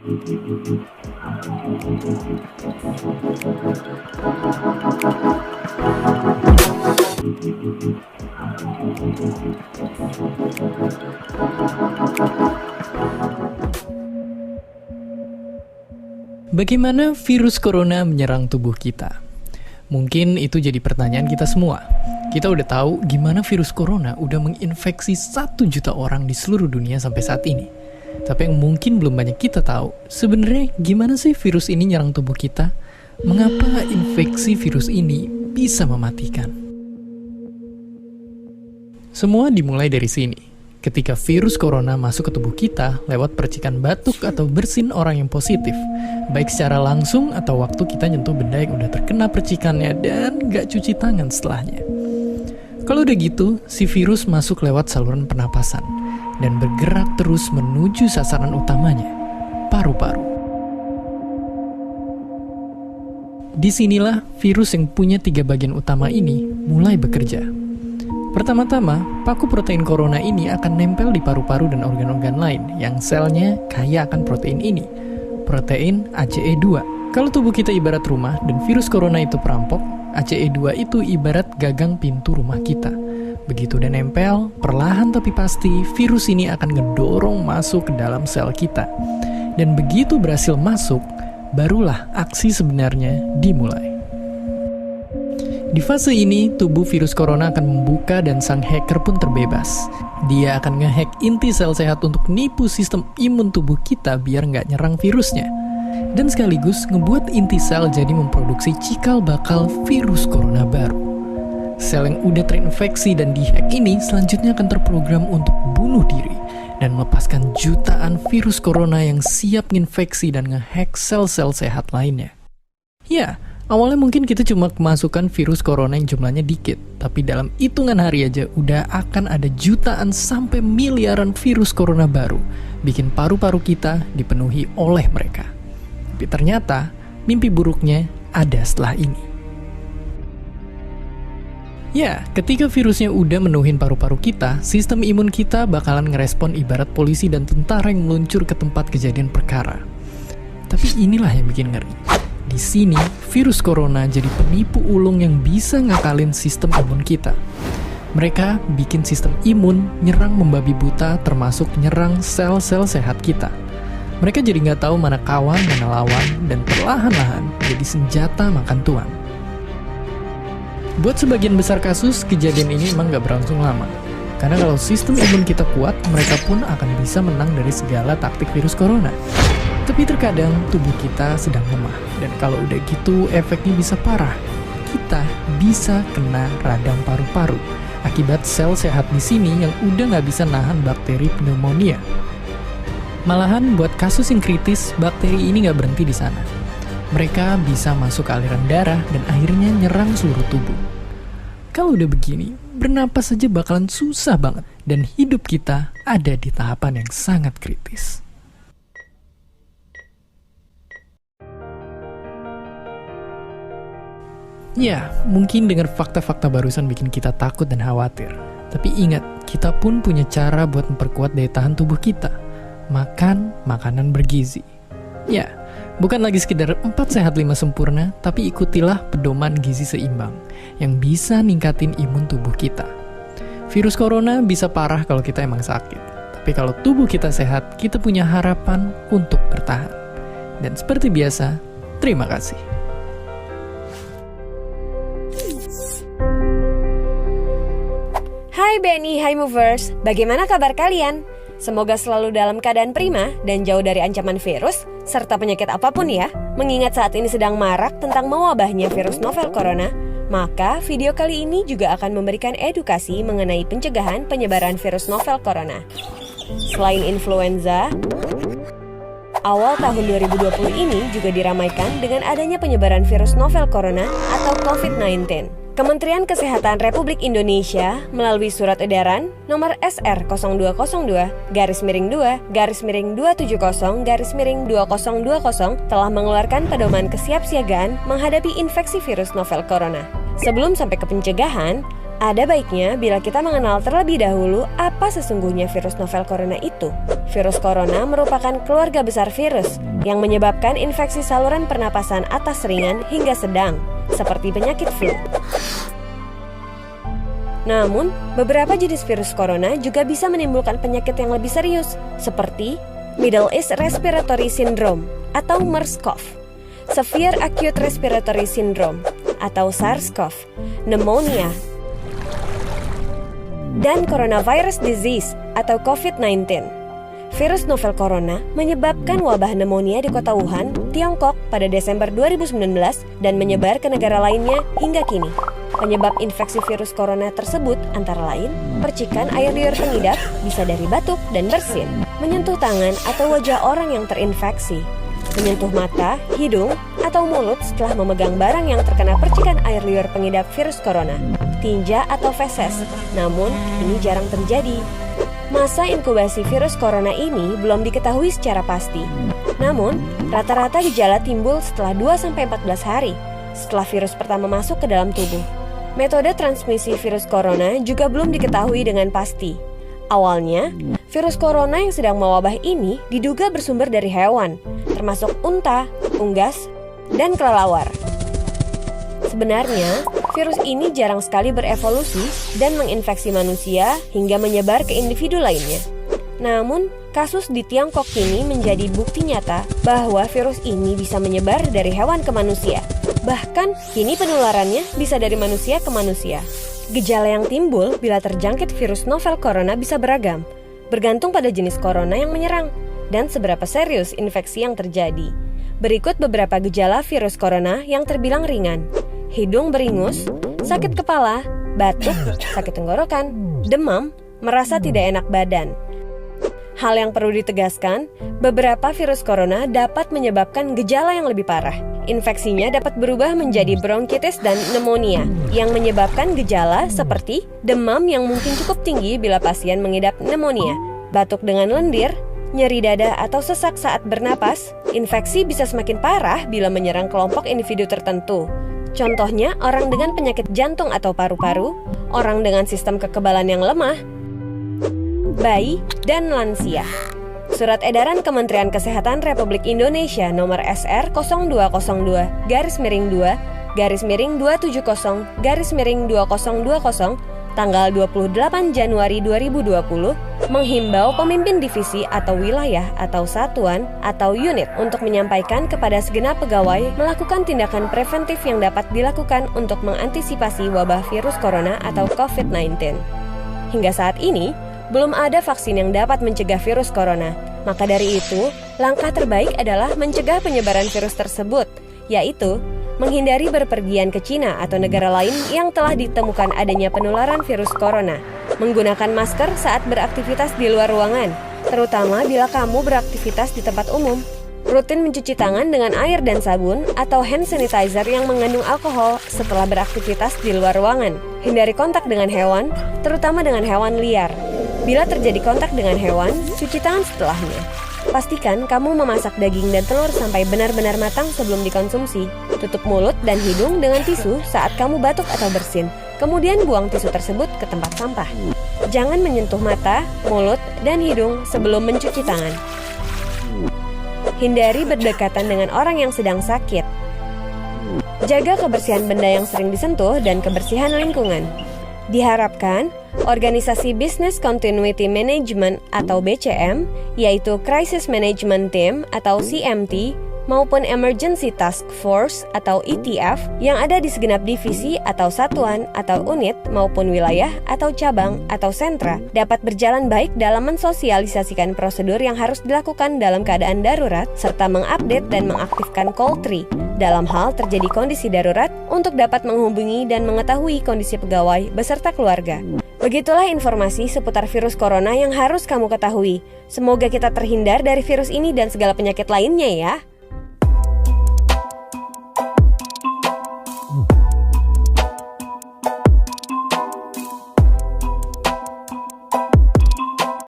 Bagaimana virus corona menyerang tubuh kita? Mungkin itu jadi pertanyaan kita semua. Kita udah tahu gimana virus corona udah menginfeksi 1 juta orang di seluruh dunia sampai saat ini. Tapi yang mungkin belum banyak kita tahu, sebenarnya gimana sih virus ini nyerang tubuh kita? Mengapa infeksi virus ini bisa mematikan? Semua dimulai dari sini. Ketika virus corona masuk ke tubuh kita lewat percikan batuk atau bersin orang yang positif, baik secara langsung atau waktu kita nyentuh benda yang udah terkena percikannya dan gak cuci tangan setelahnya. Kalau udah gitu, si virus masuk lewat saluran pernapasan dan bergerak terus menuju sasaran utamanya, paru-paru. Disinilah virus yang punya 3 bagian utama ini mulai bekerja. Pertama-tama, paku protein corona ini akan nempel di paru-paru dan organ-organ lain yang selnya kaya akan protein ini, protein ACE2. Kalau tubuh kita ibarat rumah dan virus corona itu perampok, ACE2 itu ibarat gagang pintu rumah kita. Begitu udah nempel, perlahan tapi pasti virus ini akan ngedorong masuk ke dalam sel kita. Dan begitu berhasil masuk, barulah aksi sebenarnya dimulai. Di fase ini, tubuh virus corona akan membuka dan sang hacker pun terbebas. Dia akan ngehack inti sel sehat untuk nipu sistem imun tubuh kita biar nggak nyerang virusnya. Dan sekaligus ngebuat inti sel jadi memproduksi cikal bakal virus corona baru. Sel yang udah terinfeksi dan dihack ini selanjutnya akan terprogram untuk bunuh diri dan melepaskan jutaan virus corona yang siap nginfeksi dan ngehack sel-sel sehat lainnya. Ya, awalnya mungkin kita cuma kemasukan virus corona yang jumlahnya dikit, tapi dalam hitungan hari aja udah akan ada jutaan sampai miliaran virus corona baru, bikin paru-paru kita dipenuhi oleh mereka. Tapi ternyata, mimpi buruknya ada setelah ini. Ya, ketika virusnya udah menuhin paru-paru kita, sistem imun kita bakalan ngerespon ibarat polisi dan tentara yang meluncur ke tempat kejadian perkara. Tapi inilah yang bikin ngeri. Di sini, virus corona jadi penipu ulung yang bisa ngakalin sistem imun kita. Mereka bikin sistem imun nyerang membabi buta termasuk nyerang sel-sel sehat kita. Mereka jadi nggak tahu mana kawan, mana lawan, dan perlahan-lahan jadi senjata makan tuan. Buat sebagian besar kasus, kejadian ini emang nggak berlangsung lama. Karena kalau sistem imun kita kuat, mereka pun akan bisa menang dari segala taktik virus corona. Tapi terkadang tubuh kita sedang lemah, dan kalau udah gitu efeknya bisa parah. Kita bisa kena radang paru-paru akibat sel sehat di sini yang udah nggak bisa nahan bakteri pneumonia. Malahan buat kasus yang kritis, bakteri ini nggak berhenti di sana. Mereka bisa masuk ke aliran darah dan akhirnya nyerang seluruh tubuh. Kalau udah begini, bernapas saja bakalan susah banget, dan hidup kita ada di tahapan yang sangat kritis. Ya, mungkin dengan fakta-fakta barusan bikin kita takut dan khawatir. Tapi ingat, kita pun punya cara buat memperkuat daya tahan tubuh kita. Makan makanan bergizi. Ya, bukan lagi sekedar 4 sehat 5 sempurna, tapi ikutilah pedoman gizi seimbang yang bisa ningkatin imun tubuh kita. Virus corona bisa parah kalau kita emang sakit. Tapi kalau tubuh kita sehat, kita punya harapan untuk bertahan. Dan seperti biasa, terima kasih. Hai BNI, hai Movers, bagaimana kabar kalian? Semoga selalu dalam keadaan prima dan jauh dari ancaman virus, serta penyakit apapun ya. Mengingat saat ini sedang marak tentang mewabahnya virus novel corona, maka video kali ini juga akan memberikan edukasi mengenai pencegahan penyebaran virus novel corona. Selain influenza, awal tahun 2020 ini juga diramaikan dengan adanya penyebaran virus novel corona atau COVID-19. Kementerian Kesehatan Republik Indonesia melalui Surat Edaran Nomor SR 0202-270-220-2020 telah mengeluarkan pedoman kesiapsiagaan menghadapi infeksi virus novel corona. Sebelum sampai ke pencegahan, Ada baiknya bila kita mengenal terlebih dahulu apa sesungguhnya virus novel corona itu. Virus corona merupakan keluarga besar virus yang menyebabkan infeksi saluran pernapasan atas ringan hingga sedang, seperti penyakit flu. Namun, beberapa jenis virus corona juga bisa menimbulkan penyakit yang lebih serius, seperti Middle East Respiratory Syndrome atau MERS-CoV, Severe Acute Respiratory Syndrome atau SARS-CoV, pneumonia, dan coronavirus disease atau COVID-19. Virus novel corona menyebabkan wabah pneumonia di kota Wuhan, Tiongkok pada Desember 2019 dan menyebar ke negara lainnya hingga kini. Penyebab infeksi virus corona tersebut antara lain percikan air liur pengidap bisa dari batuk dan bersin, menyentuh tangan atau wajah orang yang terinfeksi, menyentuh mata, hidung, atau mulut setelah memegang barang yang terkena percikan air liur pengidap virus corona, tinja atau feses. Namun, ini jarang terjadi. Masa inkubasi virus corona ini belum diketahui secara pasti. Namun, rata-rata gejala timbul setelah 2-14 hari setelah virus pertama masuk ke dalam tubuh. Metode transmisi virus corona juga belum diketahui dengan pasti. Awalnya, virus corona yang sedang mewabah ini diduga bersumber dari hewan, termasuk unta, unggas, dan kelelawar. Sebenarnya, virus ini jarang sekali berevolusi dan menginfeksi manusia hingga menyebar ke individu lainnya. Namun, kasus di Tiongkok kini menjadi bukti nyata bahwa virus ini bisa menyebar dari hewan ke manusia. Bahkan, kini penularannya bisa dari manusia ke manusia. Gejala yang timbul bila terjangkit virus novel corona bisa beragam, bergantung pada jenis corona yang menyerang dan seberapa serius infeksi yang terjadi. Berikut beberapa gejala virus corona yang terbilang ringan: hidung beringus, sakit kepala, batuk, sakit tenggorokan, demam, merasa tidak enak badan. Hal yang perlu ditegaskan, beberapa virus corona dapat menyebabkan gejala yang lebih parah. Infeksinya dapat berubah menjadi bronkitis dan pneumonia yang menyebabkan gejala seperti demam yang mungkin cukup tinggi bila pasien mengidap pneumonia, batuk dengan lendir, nyeri dada atau sesak saat bernapas. Infeksi bisa semakin parah bila menyerang kelompok individu tertentu. Contohnya orang dengan penyakit jantung atau paru-paru, orang dengan sistem kekebalan yang lemah, bayi, dan lansia. Surat edaran Kementerian Kesehatan Republik Indonesia nomor SR 0202-270-2020 tanggal 28 Januari 2020 menghimbau pemimpin divisi atau wilayah atau satuan atau unit untuk menyampaikan kepada segenap pegawai melakukan tindakan preventif yang dapat dilakukan untuk mengantisipasi wabah virus corona atau COVID-19. Hingga saat ini, belum ada vaksin yang dapat mencegah virus corona. Maka dari itu, langkah terbaik adalah mencegah penyebaran virus tersebut, yaitu menghindari berpergian ke Cina atau negara lain yang telah ditemukan adanya penularan virus corona, menggunakan masker saat beraktivitas di luar ruangan, terutama bila kamu beraktivitas di tempat umum, rutin mencuci tangan dengan air dan sabun atau hand sanitizer yang mengandung alkohol setelah beraktivitas di luar ruangan, hindari kontak dengan hewan, terutama dengan hewan liar. Bila terjadi kontak dengan hewan, cuci tangan setelahnya. Pastikan kamu memasak daging dan telur sampai benar-benar matang sebelum dikonsumsi. Tutup mulut dan hidung dengan tisu saat kamu batuk atau bersin. Kemudian buang tisu tersebut ke tempat sampah. Jangan menyentuh mata, mulut, dan hidung sebelum mencuci tangan. Hindari berdekatan dengan orang yang sedang sakit. Jaga kebersihan benda yang sering disentuh dan kebersihan lingkungan. Diharapkan, Organisasi Business Continuity Management atau BCM, yaitu Crisis Management Team atau CMT, maupun Emergency Task Force atau ETF yang ada di segenap divisi atau satuan atau unit maupun wilayah atau cabang atau sentra dapat berjalan baik dalam mensosialisasikan prosedur yang harus dilakukan dalam keadaan darurat serta mengupdate dan mengaktifkan call tree dalam hal terjadi kondisi darurat untuk dapat menghubungi dan mengetahui kondisi pegawai beserta keluarga. Begitulah informasi seputar virus corona yang harus kamu ketahui. Semoga kita terhindar dari virus ini dan segala penyakit lainnya ya.